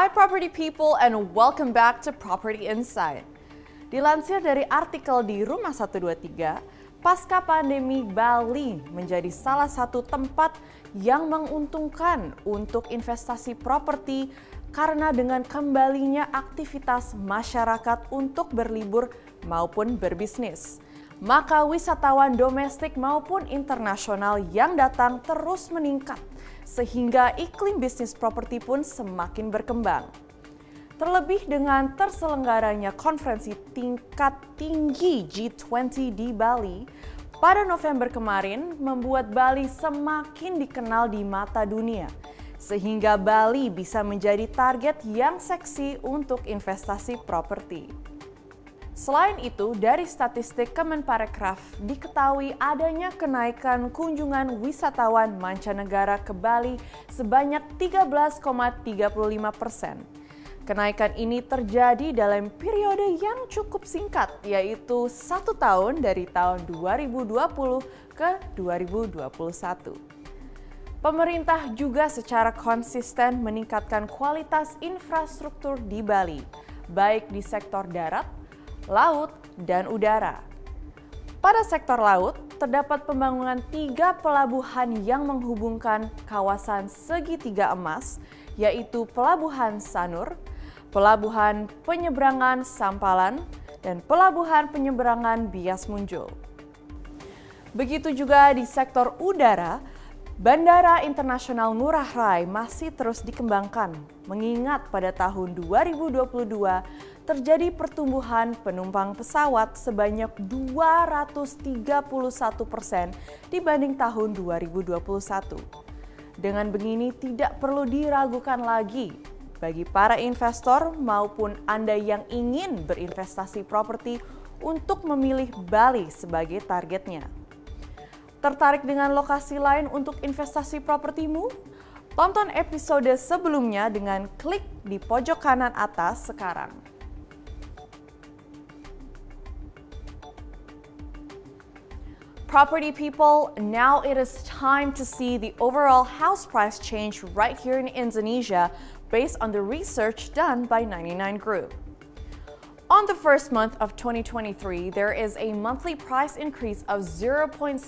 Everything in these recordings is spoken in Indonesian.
Hi property people and welcome back to Property Insight. Dilansir dari artikel di Rumah 123, pasca pandemi Bali menjadi salah satu tempat yang menguntungkan untuk investasi properti karena dengan kembalinya aktivitas masyarakat untuk berlibur maupun berbisnis. Maka wisatawan domestik maupun internasional yang datang terus meningkat sehingga iklim bisnis properti pun semakin berkembang. Terlebih dengan terselenggaranya konferensi tingkat tinggi G20 di Bali pada November kemarin membuat Bali semakin dikenal di mata dunia, sehingga Bali bisa menjadi target yang seksi untuk investasi properti. Selain itu, dari statistik Kemenparekraf diketahui adanya kenaikan kunjungan wisatawan mancanegara ke Bali sebanyak 13,35%. Kenaikan ini terjadi dalam periode yang cukup singkat, yaitu 1 tahun dari tahun 2020 ke 2021. Pemerintah juga secara konsisten meningkatkan kualitas infrastruktur di Bali, baik di sektor darat, laut, dan udara. Pada sektor laut, terdapat pembangunan 3 pelabuhan yang menghubungkan kawasan segitiga emas, yaitu Pelabuhan Sanur, Pelabuhan Penyeberangan Sampalan, dan Pelabuhan Penyeberangan Bias Munjul. Begitu juga di sektor udara, Bandara Internasional Ngurah Rai masih terus dikembangkan, mengingat pada tahun 2022 terjadi pertumbuhan penumpang pesawat sebanyak 231% dibanding tahun 2021. Dengan begini tidak perlu diragukan lagi bagi para investor maupun Anda yang ingin berinvestasi properti untuk memilih Bali sebagai targetnya. Tertarik dengan lokasi lain untuk investasi propertimu? Tonton episode sebelumnya dengan klik di pojok kanan atas sekarang. Property people, now it is time to see the overall house price change right here in Indonesia based on the research done by 99 Group. On the first month of 2023, there is a monthly price increase of 0.6%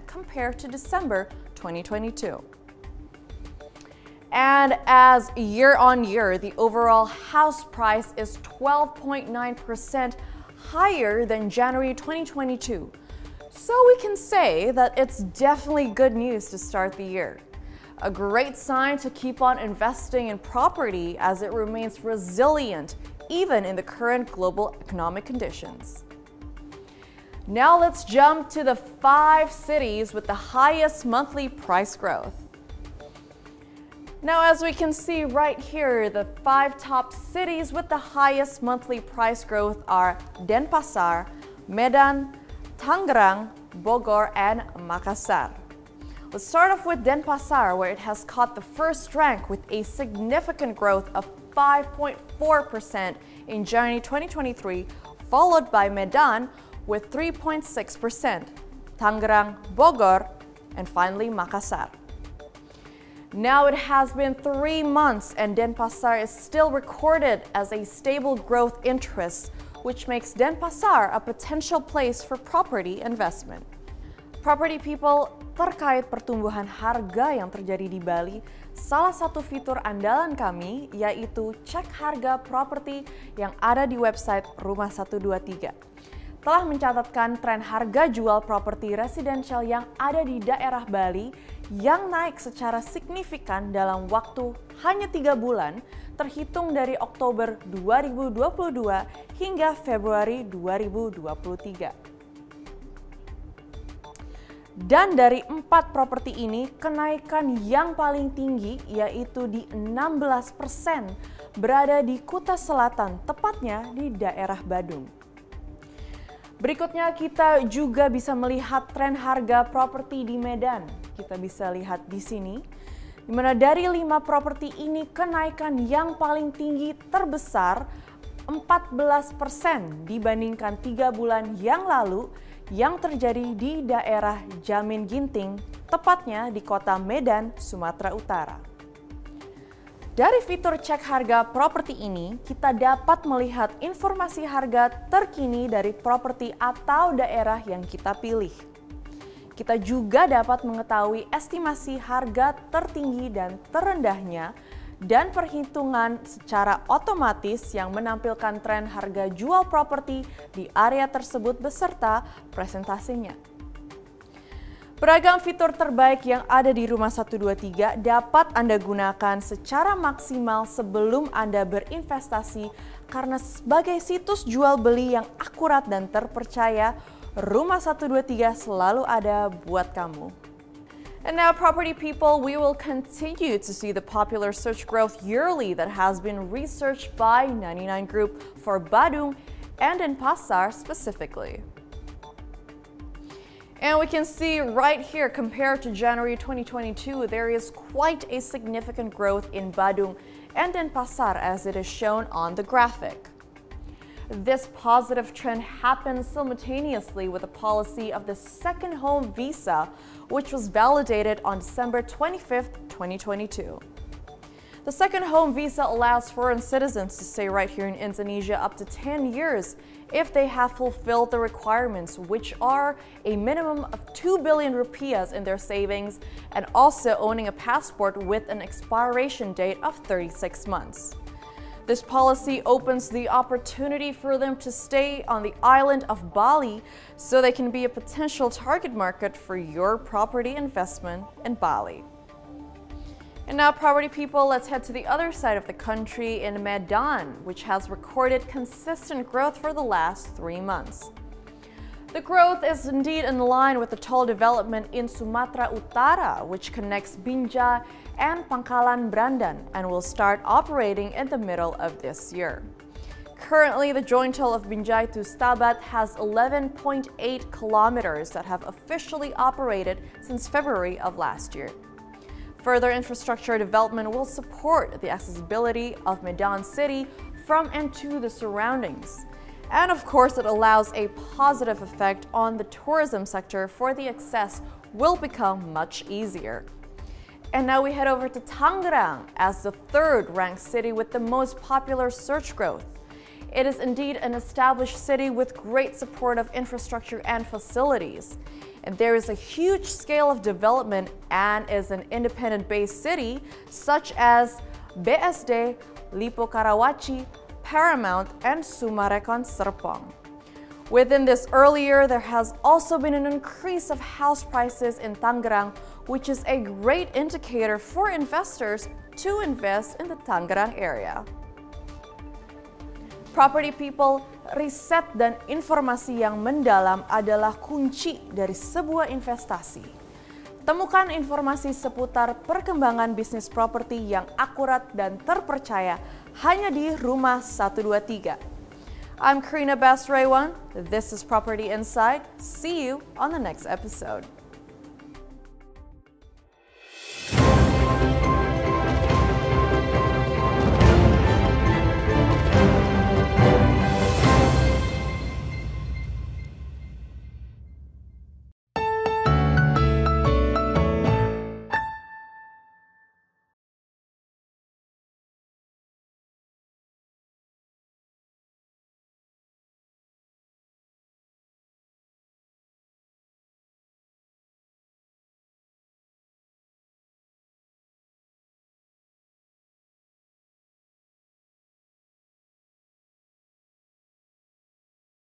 compared to December 2022. And as year on year, the overall house price is 12.9% higher than January 2022. So we can say that it's definitely good news to start the year. A great sign to keep on investing in property as it remains resilient even in the current global economic conditions. Now let's jump to the 5 cities with the highest monthly price growth. Now, as we can see right here, the 5 top cities with the highest monthly price growth are Denpasar, Medan, Tangerang, Bogor, and Makassar. Let's start off with Denpasar, where it has caught the first rank with a significant growth of 5.4% in January 2023, followed by Medan with 3.6%, Tangerang, Bogor, and finally Makassar. Now it has been 3 months and Denpasar is still recorded as a stable growth interest, which makes Denpasar a potential place for property investment. Property people, terkait pertumbuhan harga yang terjadi di Bali, salah satu fitur andalan kami yaitu cek harga properti yang ada di website Rumah 123. Telah mencatatkan tren harga jual properti residensial yang ada di daerah Bali yang naik secara signifikan dalam waktu hanya 3 bulan terhitung dari Oktober 2022 hingga Februari 2023. Dan dari 4 properti ini, kenaikan yang paling tinggi yaitu di 16% berada di Kuta Selatan, tepatnya di daerah Badung. Berikutnya kita juga bisa melihat tren harga properti di Medan. Kita bisa lihat di sini, di mana dari 5 properti ini kenaikan yang paling tinggi terbesar 14% dibandingkan 3 bulan yang lalu yang terjadi di daerah Jamin Ginting, tepatnya di kota Medan, Sumatera Utara. Dari fitur cek harga properti ini, kita dapat melihat informasi harga terkini dari properti atau daerah yang kita pilih. Kita juga dapat mengetahui estimasi harga tertinggi dan terendahnya dan perhitungan secara otomatis yang menampilkan tren harga jual properti di area tersebut beserta presentasinya. Beragam fitur terbaik yang ada di Rumah 123 dapat Anda gunakan secara maksimal sebelum Anda berinvestasi karena sebagai situs jual beli yang akurat dan terpercaya, Rumah 123 selalu ada buat kamu. And now, property people, we will continue to see the popular search growth yearly that has been researched by 99 Group for Badung and Denpasar specifically. And we can see right here, compared to January 2022, there is quite a significant growth in Badung and Denpasar as it is shown on the graphic. This positive trend happened simultaneously with the policy of the second home visa, which was validated on December 25th, 2022. The second home visa allows foreign citizens to stay right here in Indonesia up to 10 years if they have fulfilled the requirements, which are a minimum of 2 billion rupiahs in their savings and also owning a passport with an expiration date of 36 months. This policy opens the opportunity for them to stay on the island of Bali so they can be a potential target market for your property investment in Bali. And now, property people, let's head to the other side of the country in Medan, which has recorded consistent growth for the last 3 months. The growth is indeed in line with the tall development in Sumatera Utara, which connects Binjai and Pangkalan Brandan and will start operating in the middle of this year. Currently, the joint toll of Binjai to Stabat has 11.8 kilometers that have officially operated since February of last year. Further infrastructure development will support the accessibility of Medan City from and to the surroundings. And of course, it allows a positive effect on the tourism sector, for the access will become much easier. And now we head over to Tangerang as the third-ranked city with the most popular search growth. It is indeed an established city with great support of infrastructure and facilities. And there is a huge scale of development and is an independent-based city such as BSD, Lipo Karawaci, Paramount, and Sumarekon Serpong. Within this earlier, there has also been an increase of house prices in Tangerang, which is a great indicator for investors to invest in the Tangerang area. Property people, riset dan informasi yang mendalam adalah kunci dari sebuah investasi. Temukan informasi seputar perkembangan bisnis properti yang akurat dan terpercaya hanya di Rumah 123. I'm Karina Basrewan. This is Property Insight. See you on the next episode.